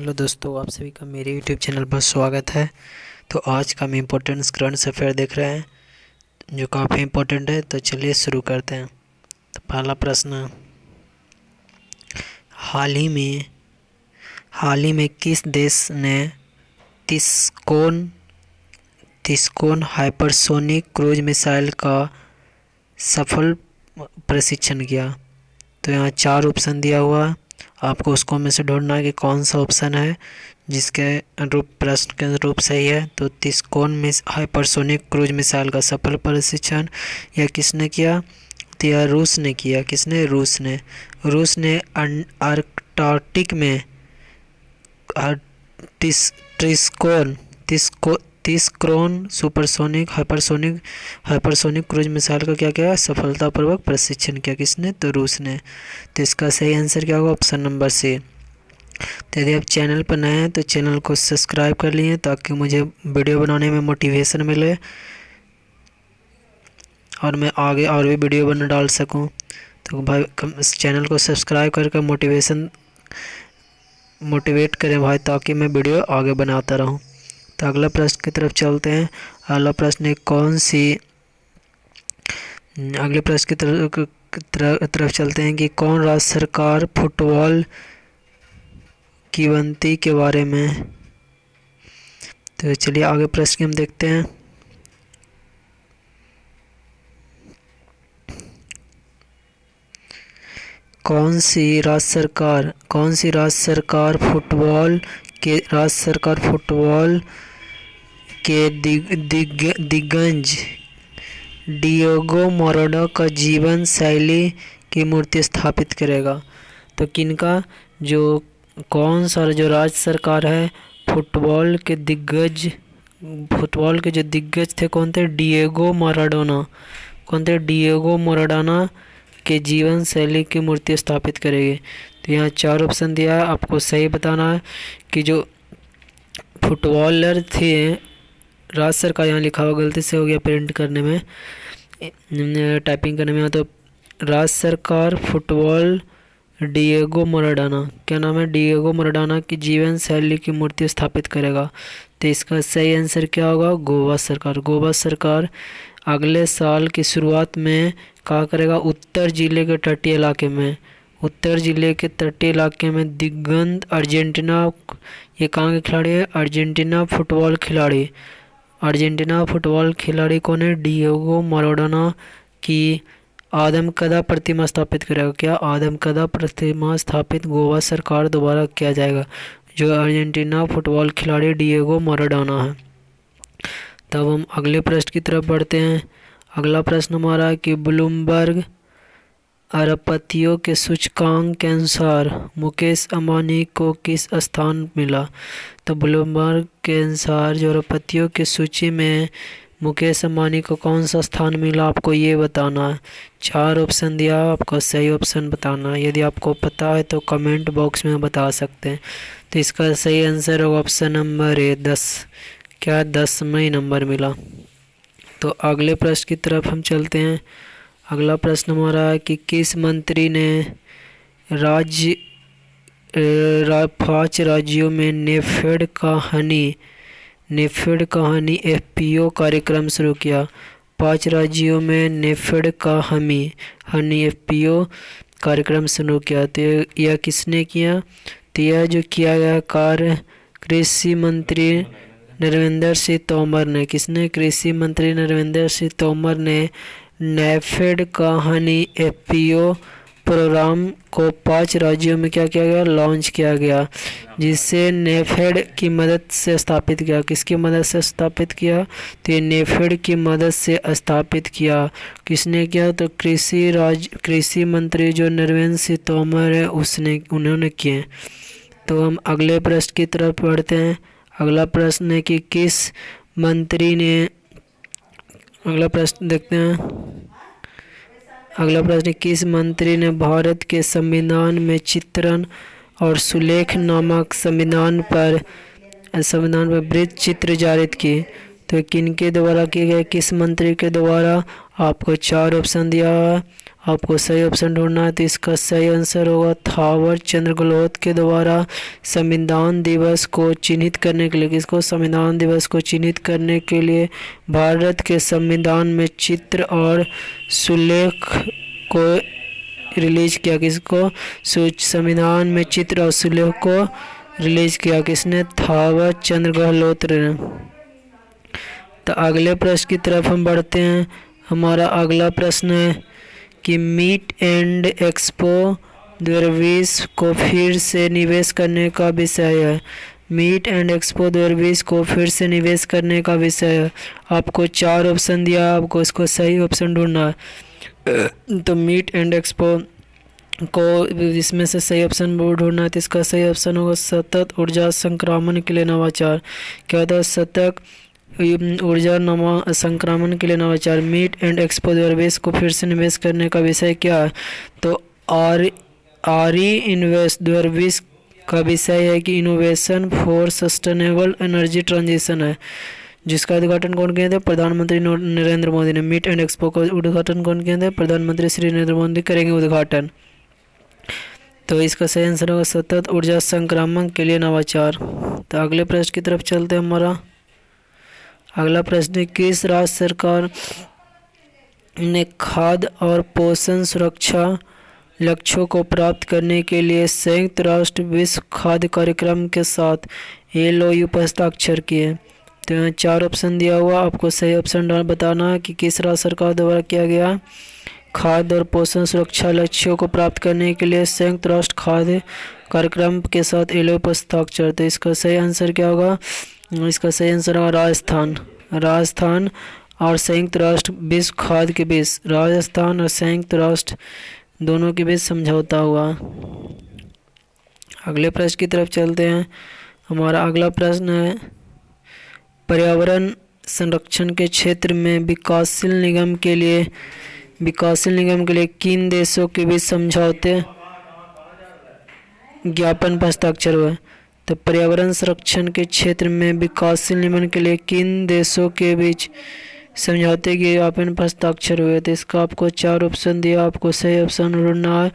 Hello दोस्तों, आप सभी का मेरे यूट्यूब चैनल पर स्वागत है। तो आज का हम इम्पोर्टेंट करंट अफेयर देख रहे हैं जो काफ़ी इम्पोर्टेंट है। तो चलिए शुरू करते हैं। तो पहला प्रश्न, हाल ही में किस देश ने तिस्कोन हाइपरसोनिक क्रूज मिसाइल का सफल परीक्षण किया? तो यहाँ 4 ऑप्शन दिया हुआ है, आपको उसको में से ढूंढना है कि कौन सा ऑप्शन है जिसके अनुरूप प्रश्न के अनुरूप सही है। तो तिस्कोन हाइपरसोनिक क्रूज मिसाइल का सफल परीक्षण यह किसने किया? तो यह रूस ने किया। किसने? रूस ने अंटार्कटिक में तिस्कोन हाइपरसोनिक क्रूज मिसाइल का क्या किया? सफलतापूर्वक परीक्षण किया। किसने? तो रूस ने। तो इसका सही आंसर क्या होगा? Option number C. तो यदि आप चैनल पर नए हैं तो चैनल को सब्सक्राइब कर लिए ताकि मुझे वीडियो बनाने में मोटिवेशन मिले और मैं आगे और भी वीडियो बना डाल सकूं। तो भाई चैनल को सब्सक्राइब करके मोटिवेट करें भाई, ताकि मैं वीडियो आगे बनाता रहूं। तो अगला प्रश्न की तरफ चलते हैं। अगला प्रश्न है अगले प्रश्न की तरफ चलते हैं कि कौन राज्य सरकार फुटबॉल किवंती के बारे में। तो चलिए आगे प्रश्न हम देखते हैं। कौन सी राज्य सरकार फुटबॉल के दिग्गज डिएगो माराडोना का जीवन शैली की मूर्ति स्थापित करेगा? तो किनका कौन सा जो राज्य सरकार है फुटबॉल के जो दिग्गज थे कौन थे? डिएगो माराडोना के जीवन शैली की मूर्ति स्थापित करेगी। तो यहाँ 4 ऑप्शन दिया है, आपको सही बताना है कि जो फुटबॉलर थे राज्य सरकार, यहाँ लिखा हुआ गलती से हो गया प्रिंट करने में, टाइपिंग करने में। तो राज्य सरकार फुटबॉल डिएगो माराडोना, क्या नाम है? डिएगो माराडोना की जीवन शैली की मूर्ति स्थापित करेगा। तो इसका सही आंसर क्या होगा? गोवा सरकार अगले साल की शुरुआत में क्या करेगा? उत्तर जिले के तटीय इलाके में दिग्गज अर्जेंटीना, ये कहाँ के खिलाड़ी है? अर्जेंटीना फुटबॉल खिलाड़ी कौन है? डिएगो माराडोना की आदमकदा प्रतिमा स्थापित करेगा। क्या? आदमकदा प्रतिमा स्थापित गोवा सरकार द्वारा किया जाएगा, जो अर्जेंटीना फुटबॉल खिलाड़ी डिएगो माराडोना है। तब हम अगले प्रश्न की तरफ बढ़ते हैं। अगला प्रश्न हमारा है कि ब्लूमबर्ग अरबपतियों के सूचकांक के अनुसार मुकेश अंबानी को किस स्थान मिला? तो ब्लूमबर्ग के अनुसार जो अरबपतियों की सूची में मुकेश अंबानी को कौन सा स्थान मिला, आपको ये बताना है। 4 ऑप्शन दिया, आपको सही ऑप्शन बताना है। यदि आपको पता है तो कमेंट बॉक्स में बता सकते हैं। तो इसका सही आंसर होगा ऑप्शन नंबर ए 10। क्या? 10वां नंबर मिला। तो अगले प्रश्न की तरफ हम चलते हैं। अगला प्रश्न हमारा है कि किस मंत्री ने 5 राज्यों में नेफेड कहानी एफपीओ कार्यक्रम शुरू किया? 5 राज्यों में नेफेड का हनी एफपीओ कार्यक्रम शुरू किया। तो यह किसने किया? तो यह जो किया गया कार्य कृषि मंत्री नरेंद्र सिंह तोमर ने। किसने? कृषि मंत्री नरेंद्र सिंह तोमर ने नेफेड का हनी एफपीओ प्रोग्राम को 5 राज्यों में क्या किया गया? लॉन्च किया गया, जिसे नेफेड की मदद से स्थापित किया। किसकी मदद से स्थापित किया? तो ये नेफेड की मदद से स्थापित किया। किसने किया? तो कृषि मंत्री जो नरेंद्र सिंह तोमर है उन्होंने किए। तो हम अगले प्रश्न की तरफ बढ़ते हैं। अगला प्रश्न है कि अगला प्रश्न देखते हैं। अगला प्रश्न, किस मंत्री ने भारत के संविधान में चित्रण और सुलेख नामक संविधान पर वृत्त चित्र जारी की? तो किन के द्वारा किए गए, किस मंत्री के द्वारा? आपको 4 ऑप्शन दिया हुआ है, आपको सही ऑप्शन ढूंढना है। तो इसका सही आंसर होगा थावर चंद गहलोत के द्वारा संविधान दिवस को चिन्हित करने के लिए, किसको? संविधान दिवस को चिन्हित करने के लिए भारत के संविधान में चित्र और सुलेख को रिलीज किया, किसको? संविधान में चित्र और सुलेख को रिलीज किया किसने? थावर चंद गहलोत ने। तो अगले प्रश्न की तरफ हम बढ़ते हैं। हमारा अगला प्रश्न है कि मीट एंड एक्सपो 2020 को फिर से निवेश करने का विषय है। मीट एंड एक्सपो 2020 को फिर से निवेश करने का विषय है। आपको 4 ऑप्शन दिया, आपको इसको सही ऑप्शन ढूंढना है। तो मीट एंड एक्सपो को इसमें से सही ऑप्शन ढूंढना है। तो इसका सही ऑप्शन होगा सतत ऊर्जा संक्रमण के लिए नवाचार। क्या होता है? सतत ऊर्जा संक्रमण के लिए नवाचार। मीट एंड एक्सपो 2020 को फिर से निवेश करने का विषय क्या है? तो आरी इन्वेस्ट 2020 का विषय है कि innovation for sustainable energy transition है, जिसका उद्घाटन कौन किए थे? प्रधानमंत्री नरेंद्र मोदी ने। मीट एंड एक्सपो का उद्घाटन कौन किए थे? प्रधानमंत्री श्री नरेंद्र मोदी करेंगे उद्घाटन। तो इसका सही आंसर होगा सतत ऊर्जा संक्रमण के लिए नवाचार। तो अगले प्रश्न की तरफ चलते हैं। हमारा अगला प्रश्न है किस राज्य सरकार ने खाद्य और पोषण सुरक्षा लक्ष्यों को प्राप्त करने के लिए संयुक्त राष्ट्र विश्व खाद्य कार्यक्रम के साथ LOU पर हस्ताक्षर किए? तो यहाँ 4 ऑप्शन दिया हुआ, आपको सही ऑप्शन बताना है कि किस राज्य सरकार द्वारा किया गया खाद्य और पोषण सुरक्षा लक्ष्यों को प्राप्त करने के लिए संयुक्त राष्ट्र खाद्य कार्यक्रम के साथ LOU पर हस्ताक्षर। तो इसका सही आंसर क्या होगा? इसका सही आंसर होगा राजस्थान। राजस्थान और संयुक्त राष्ट्र विश्व खाद्य के बीच, राजस्थान और संयुक्त राष्ट्र दोनों के बीच समझौता हुआ। अगले प्रश्न की तरफ चलते हैं। हमारा अगला प्रश्न है पर्यावरण संरक्षण के क्षेत्र में विकासशील निगम के लिए किन देशों के बीच समझौते ज्ञापन पर हस्ताक्षर हुए? तो पर्यावरण संरक्षण के क्षेत्र में विकासशील निगम के लिए किन देशों के बीच समझौते के ज्ञापन पर हस्ताक्षर हुए? तो इसका आपको 4 ऑप्शन दिया, आपको सही ऑप्शन ढूंढना है।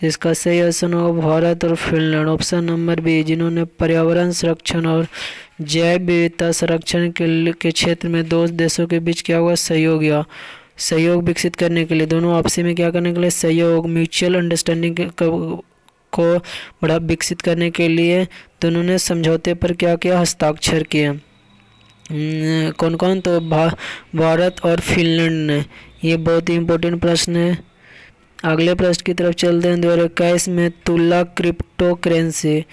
तो इसका सही ऑप्शन होगा भारत और फिनलैंड। ऑप्शन नंबर बी, जिन्होंने पर्यावरण संरक्षण और जैव विविधता संरक्षण के क्षेत्र में 2 देशों के बीच क्या हुआ? सहयोग विकसित करने के लिए, दोनों आपसी में क्या करने के लिए? सहयोग, म्यूचुअल अंडरस्टैंडिंग को बड़ा विकसित करने के लिए दोनों ने समझौते पर क्या किया? हस्ताक्षर किए। कौन कौन? तो भारत और फिनलैंड ने। ये बहुत ही इम्पोर्टेंट प्रश्न है। अगले प्रश्न की तरफ चलते हैं। 2021 में तुला क्रिप्टो करेंसी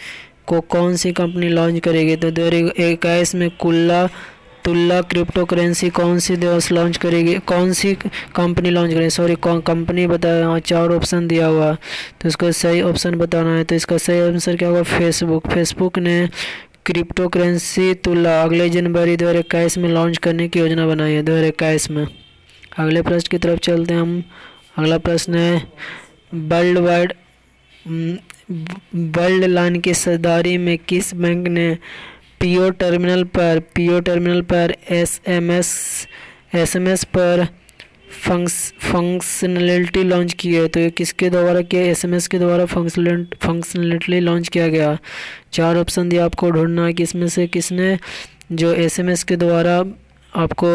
को कौन सी कंपनी लॉन्च करेगी? तो 2021 में तुला क्रिप्टो करेंसी कौन सी देश लॉन्च करेगी? कौन सी कंपनी लॉन्च करेगी? सॉरी, कौन कंपनी बताया? यहाँ 4 ऑप्शन दिया हुआ, तो इसको सही ऑप्शन बताना है। तो इसका सही आंसर क्या होगा? फेसबुक ने क्रिप्टो करेंसी तुला अगले जनवरी 2021 में लॉन्च करने की योजना बनाई है, 2021 में। अगले प्रश्न की तरफ चलते हैं हम। अगला प्रश्न है वर्ल्ड लाइन की साझेदारी में किस बैंक ने पीओ टर्मिनल पर एसएमएस पर फंक्शनलिटी लॉन्च की है? तो ये किसके द्वारा किया? एसएमएस के द्वारा फंक्शनलिटी लॉन्च किया गया। 4 ऑप्शन दिया, आपको ढूंढना है कि इसमें से किसने जो एसएमएस के द्वारा आपको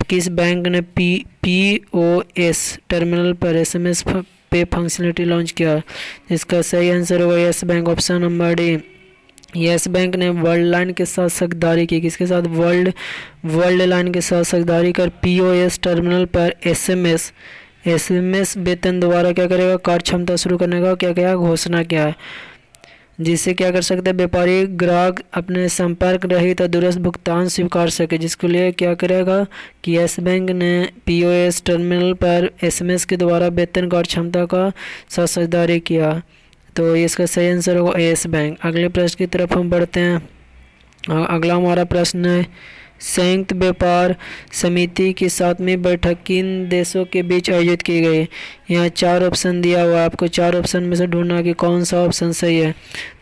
किस बैंक ने पीओएस टर्मिनल पर एसएमएस पे फंक्शनलिटी लॉन्च किया? इसका सही आंसर होगा yes bank. Option number D, yes bank ने वर्ल्ड लाइन के साथ साझेदारी की। किसके साथ? वर्ल्ड लाइन के साथ साझेदारी कर पीओएस टर्मिनल पर एसएमएस वेतन द्वारा क्या करेगा? कार्य क्षमता शुरू करने का क्या घोषणा किया है, जिससे क्या कर सकते हैं? व्यापारी ग्राहक अपने संपर्क रहित दूरस्थ भुगतान स्वीकार सके, जिसके लिए क्या करेगा कि यस बैंक ने पीओएस टर्मिनल पर एसएमएस के द्वारा वेतन कार्य क्षमता का साथ साझेदारी किया। तो इसका सही आंसर होगा यस बैंक। अगले प्रश्न की तरफ हम बढ़ते हैं। अगला हमारा प्रश्न है संयुक्त व्यापार समिति की 7वीं बैठक किन देशों के बीच आयोजित की गई? यहाँ 4 ऑप्शन दिया हुआ है, आपको 4 ऑप्शन में से ढूंढना कि कौन सा ऑप्शन सही है।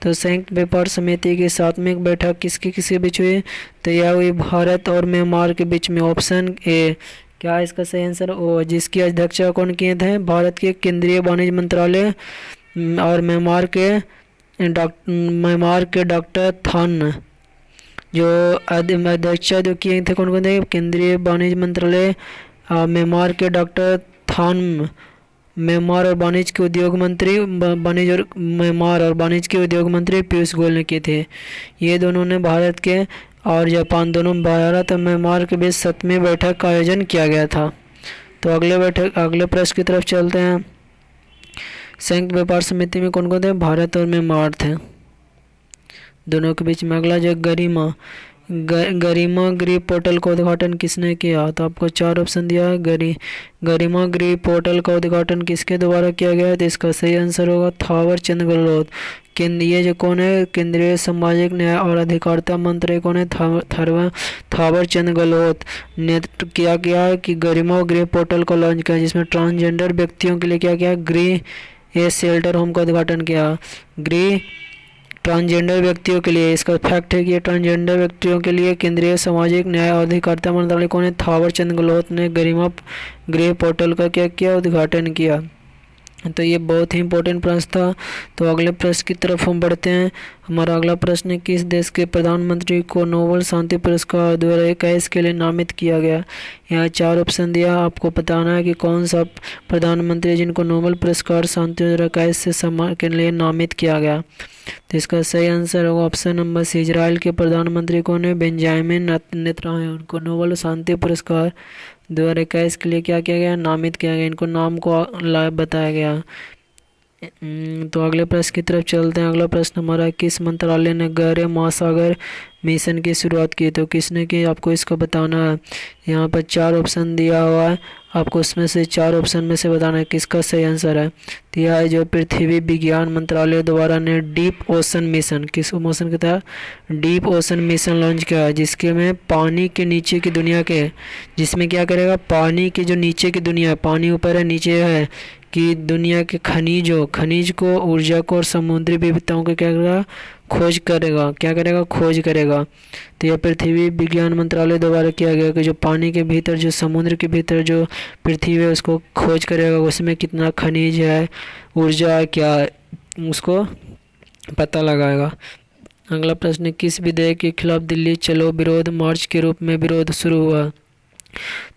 तो संयुक्त व्यापार समिति की 7वीं बैठक किसके बीच हुई? तो यह हुई भारत और म्यांमार के बीच में। Option A. क्या है इसका सही आंसर? ओ, जिसकी अध्यक्षता कौन किए थे? भारत के केंद्रीय वाणिज्य मंत्रालय और म्यांमार के डॉक्टर थान। जो अध्यक्षता जो किए थे कौन कौन थे? केंद्रीय वाणिज्य मंत्रालय म्यांमार के डॉक्टर थान, म्यांमार और वाणिज्य के उद्योग मंत्री म्यांमार और वाणिज्य के उद्योग मंत्री पीयूष गोयल ने किए थे। ये दोनों ने भारत के और जापान दोनों भारत और म्यांमार के बीच 7वीं बैठक का आयोजन किया गया था। तो अगले प्रश्न की तरफ चलते हैं। संयुक्त व्यापार समिति में कौन कौन थे? भारत और म्यांमार थे दोनों के बीच में। अगला जो गरिमा गृह पोर्टल का उद्घाटन किसने किया? तो आपको 4 ऑप्शन दिया है। गरिमा गृह पोर्टल का उद्घाटन किसके द्वारा किया गया है? तो इसका सही आंसर होगा थावर चंद गहलोत। ये जो कौन है? केंद्रीय सामाजिक न्याय और अधिकारिता मंत्री कौन है? थावर चंद गहलोत ने क्या किया है कि गरिमा गृह पोर्टल को लॉन्च किया, जिसमें ट्रांसजेंडर व्यक्तियों के लिए क्या किया? गृह शेल्टर होम का उद्घाटन किया। गृह ट्रांसजेंडर व्यक्तियों के लिए, इसका फैक्ट है कि ट्रांसजेंडर व्यक्तियों के लिए केंद्रीय सामाजिक न्याय और अधिकारिता मंत्रालय कौन है? थावर चंद गहलोत ने गरिमा गृह पोर्टल का क्या किया? उद्घाटन किया। तो ये बहुत ही इंपॉर्टेंट प्रश्न था। तो अगले प्रश्न की तरफ हम बढ़ते हैं। हमारा अगला प्रश्न है, किस देश के प्रधानमंत्री को नोबेल शांति पुरस्कार 2021 के लिए नामित किया गया? यहाँ 4 ऑप्शन दिया, आपको बताना है कि कौन सा प्रधानमंत्री जिनको नोबेल पुरस्कार शांति 2021 से सम्मान के लिए नामित किया गया। तो इसका सही आंसर होगा ऑप्शन नंबर सी। इजराइल के प्रधानमंत्री कौन है? बेंजामिन नेतन्याहू है। उनको नोबेल शांति पुरस्कार 2021 के लिए क्या किया गया? नामित किया गया। इनको नाम को बताया गया। तो अगले प्रश्न की तरफ चलते हैं। अगला प्रश्न हमारा, किस मंत्रालय ने गहरे महासागर मिशन की शुरुआत की? तो किसने की? आपको इसको बताना है। यहाँ पर 4 ऑप्शन दिया हुआ है, आपको उसमें से 4 ऑप्शन में से बताना है किसका सही आंसर है। तो यह है जो पृथ्वी विज्ञान मंत्रालय द्वारा ने डीप ओशन मिशन, किस मोशन के तहत डीप ओशन मिशन लॉन्च किया है, जिसके में पानी के नीचे की दुनिया के, जिसमें क्या करेगा? पानी की जो नीचे की दुनिया, पानी ऊपर है नीचे है कि दुनिया के खनिज को, ऊर्जा को और समुद्री विविधताओं को क्या करेगा? खोज करेगा। तो यह पृथ्वी विज्ञान मंत्रालय द्वारा किया गया कि जो पानी के भीतर, जो समुद्र के भीतर जो पृथ्वी है उसको खोज करेगा, उसमें कितना खनिज है, ऊर्जा है, क्या है, उसको पता लगाएगा। अगला प्रश्न, किस विधेयक के खिलाफ दिल्ली चलो विरोध मार्च के रूप में विरोध शुरू हुआ?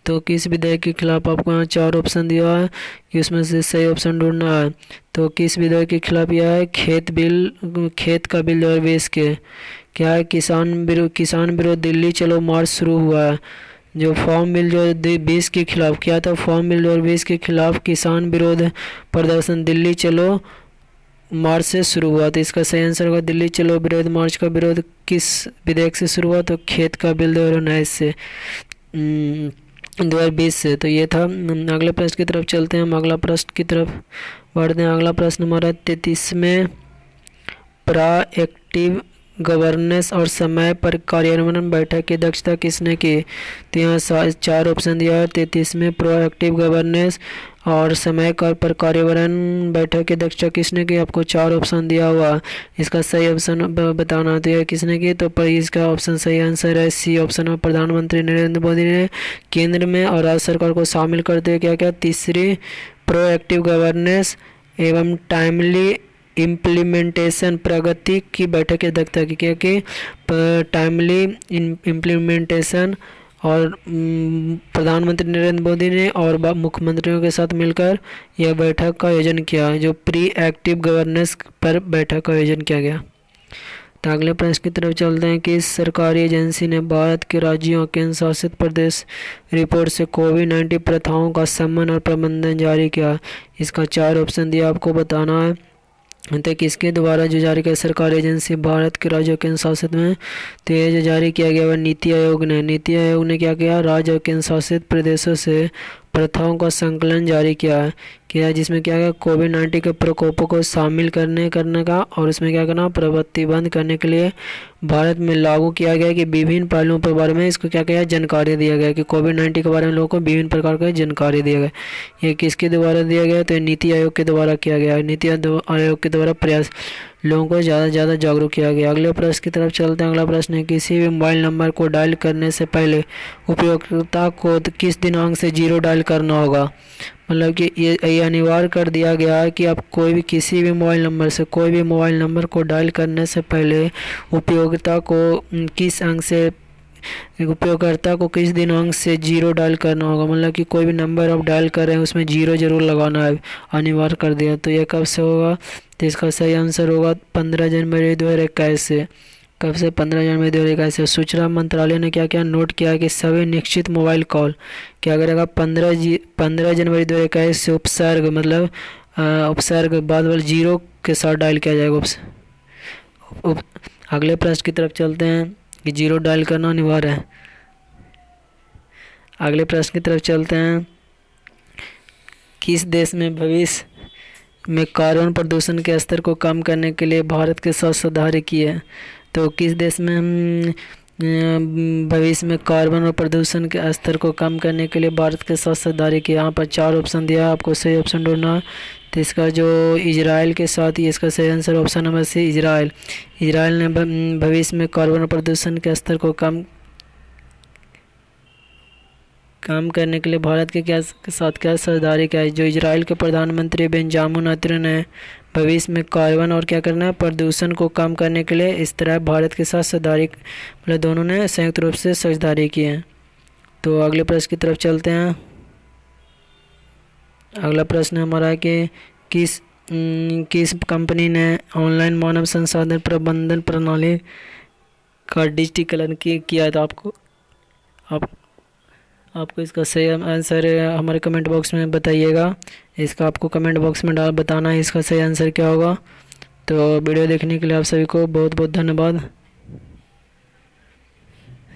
तो किस विधेयक के खिलाफ? आपको यहाँ 4 ऑप्शन दिया है कि उसमें से सही ऑप्शन ढूंढना है। तो किस विधेयक के खिलाफ यह है? खेत का बिल 2020 के। क्या है? किसान विरोध दिल्ली चलो मार्च शुरू हुआ है। जो फार्म बिल 2020 के खिलाफ किया था, फार्म बिल 2020 के खिलाफ किसान विरोध प्रदर्शन दिल्ली चलो मार्च से शुरू हुआ। तो इसका सही आंसर होगा दिल्ली चलो विरोध मार्च का विरोध किस विधेयक से शुरू हुआ? तो खेत का बिल 2019 से 2020 से। तो ये था। अगले प्रश्न की तरफ चलते हैं। हम अगला प्रश्न की तरफ बढ़ते हैं। अगला प्रश्न हमारा 33वें प्रोएक्टिव गवर्नेंस और समय पर कार्यान्वयन बैठक की अध्यक्षता किसने की? तो यहाँ 4 ऑप्शन दिया है। 33वें प्रोएक्टिव गवर्नेंस और समय पर कार्यान्वयन बैठक की अध्यक्षता किसने की? आपको 4 ऑप्शन दिया हुआ, इसका सही ऑप्शन बताना। तो यह किसने की? तो पर इसका ऑप्शन सही आंसर है सी ऑप्शन में। प्रधानमंत्री नरेंद्र मोदी ने केंद्र में और राज्य सरकार को शामिल करते हुए क्या क्या? तीसरी प्रोएक्टिव गवर्नेंस एवं टाइमली इम्प्लीमेंटेशन प्रगति की बैठक की अध्यक्षता की, क्योंकि टाइमली इम्प्लीमेंटेशन और प्रधानमंत्री नरेंद्र मोदी ने और मुख्यमंत्रियों के साथ मिलकर यह बैठक का आयोजन किया, जो प्री एक्टिव गवर्नेंस पर बैठक का आयोजन किया गया। तो अगले प्रश्न की तरफ चलते हैं कि सरकारी एजेंसी ने भारत के राज्यों और केंद्र शासित प्रदेश रिपोर्ट से कोविड-19 प्रथाओं का समन्वय और प्रबंधन जारी किया। इसका 4 ऑप्शन दिया, आपको बताना है। तो किसके द्वारा जो जारी किया? सरकारी एजेंसी भारत के राज्यों केंद्र शासित में। तो ये जो जारी किया गया वह नीति आयोग ने क्या किया? राज्य और केंद्र शासित प्रदेशों से प्रथाओं का संकलन जारी किया है, जिसमें क्या है कोविड-19 के प्रकोपों को शामिल करने का, और उसमें क्या करना प्रतिबंध करने के लिए भारत में लागू किया गया कि विभिन्न पहलुओं के बारे में इसको क्या किया जानकारी दिया गया कि कोविड-19 के बारे में लोगों को विभिन्न प्रकार की जानकारी दिया गया। ये किसके द्वारा दिया गया? तो नीति आयोग के द्वारा किया गया है। नीति आयोग के द्वारा प्रयास लोगों को ज़्यादा से ज़्यादा जागरूक किया गया। अगले प्रश्न की तरफ चलते हैं। अगला प्रश्न है, किसी भी मोबाइल नंबर को डायल करने से पहले उपयोगकर्ता को किस दिनांक से 0 डायल करना होगा? मतलब कि ये अनिवार्य कर दिया गया है कि आप कोई भी किसी भी मोबाइल नंबर से कोई भी मोबाइल नंबर को डायल करने से पहले उपयोगकर्ता को किस दिनांक से 0 डायल करना होगा। मतलब कि कोई भी नंबर आप डायल कर रहे हैं उसमें 0 जरूर लगाना है, अनिवार्य कर दिया। तो ये कब से होगा? तो इसका सही आंसर होगा 15 जनवरी 2021 से। कब से? 15 जनवरी 2021 से। सूचना मंत्रालय ने क्या क्या नोट किया कि सभी निश्चित मोबाइल कॉल क्या करेगा 15 जनवरी 2021 से उपसर्ग मतलब उपसर्ग बाद वाले 0 के साथ डायल किया जाएगा। अगले प्रश्न की तरफ चलते हैं कि 0 डायल करना अनिवार्य है। अगले प्रश्न की तरफ चलते हैं। किस देश में भविष्य में कार्बन प्रदूषण के स्तर को कम करने के लिए भारत के साथ साझेदारी की है? तो किस देश में हम भविष्य में कार्बन और प्रदूषण के स्तर को कम करने के लिए भारत के साथ साझेदारी की? यहाँ पर 4 ऑप्शन दिया है, आपको सही ऑप्शन ढूंढना है। तो इसका जो इजराइल के साथ ही इसका सही answer option number C Israel ने भविष्य में कार्बन और प्रदूषण के स्तर को कम करने के लिए भारत के साथ क्या साझेदारी किया है। जो इजराइल के प्रधानमंत्री बेंजामिन नेतन्याहू ने भविष्य में कार्बन और क्या करना है प्रदूषण को कम करने के लिए इस तरह भारत के साथ साझेदारी मतलब दोनों ने संयुक्त रूप से साझेदारी की है। तो अगले प्रश्न की तरफ चलते हैं। अगला प्रश्न हमारा है कि किस कंपनी ने ऑनलाइन मानव संसाधन प्रबंधन प्रणाली का डिजिटलीकरण किया था? आपको इसका सही आंसर हमारे कमेंट बॉक्स में बताइएगा। इसका आपको कमेंट बॉक्स में बताना है इसका सही आंसर क्या होगा। तो वीडियो देखने के लिए आप सभी को बहुत बहुत धन्यवाद।